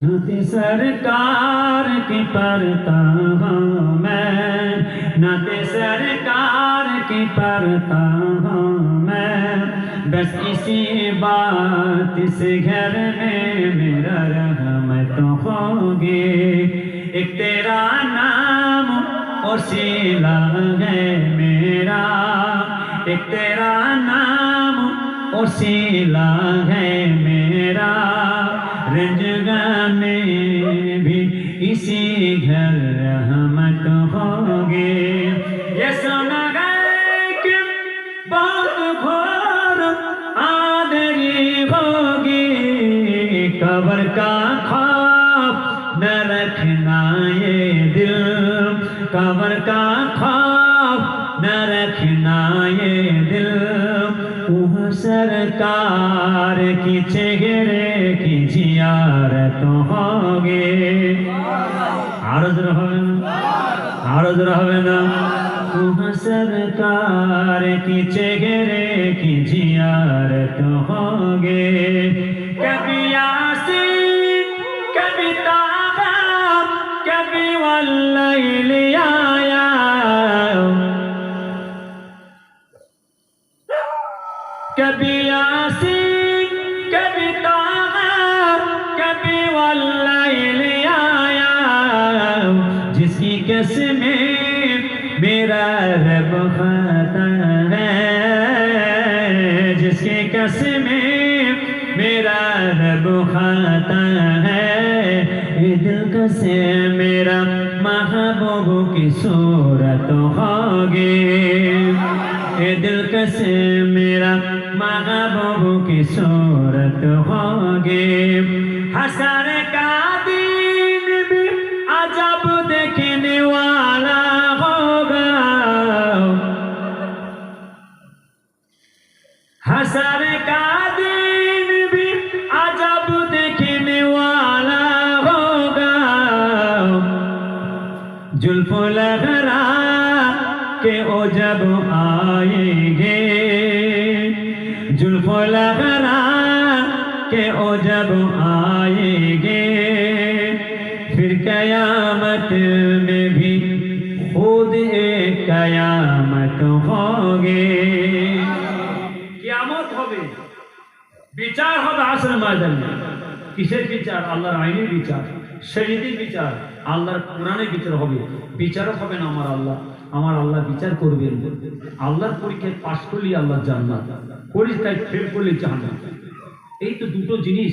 नाते सरकार की पढ़ता हूँ मैं, नाते सरकार की पढ़ता हूँ मैं। बस इसी बात से घर में मेरा रहमत होगी। एक तेरा नाम वसीला है मेरा, एक तेरा नाम वसीला है मेरा। रंजगा में भी इसी घर रहमत होगी। ये सुना है कि बहुत घोर आदरी होगी। कब्र का खौफ न रखना ये दिल, कब्र का खौफ न रखना ये दिल। वह सरकार की चेहरे की जियारत होगी। आरज़ रहे ना वह सरकार की चेहरे की जियारत होगी। कभी यासीन कभी ताहा कभी वल्लैल आया, कभी यासीन कभी ताहा कभी वल्लैल आया। जिसकी कसमें मेरा रब खाता है, जिसकी कसमें मेरा रब खाता है। ये दिल कसम मेरा महबूब की सूरत होगी। ये दिल कसम मेरा महबूब की सूरत होगी। हशर का दिन भी अजब देखने वाला होगा। हशर का दिन भी अजब देखने वाला होगा। जुल्फ़ लहरा के ओ जब आएंगे, जुल्फ़ लहरा के ओ जब आएंगे। फिर कयामत में भी खुद एक कयामत होगी। कियामत होगी, বিচার হবে আসর ময়দানে। কিসের বিচার? আল্লাহর আইনের বিচার, শরীয়তের বিচার, আল্লাহর কোরআনের বিচার হবে। বিচারক হবেন আমার আল্লাহ, আমার আল্লাহ বিচার করবেন। আল্লাহর পরীক্ষায় পাশ করলে আল্লাহ জান্নাত, পরীক্ষায় ফেল করলে জাহান্নাম। এই তো দুটো জিনিস,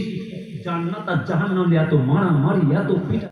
জান্নাত আর জাহান্নাম। এত মারামারি, এত পিটা।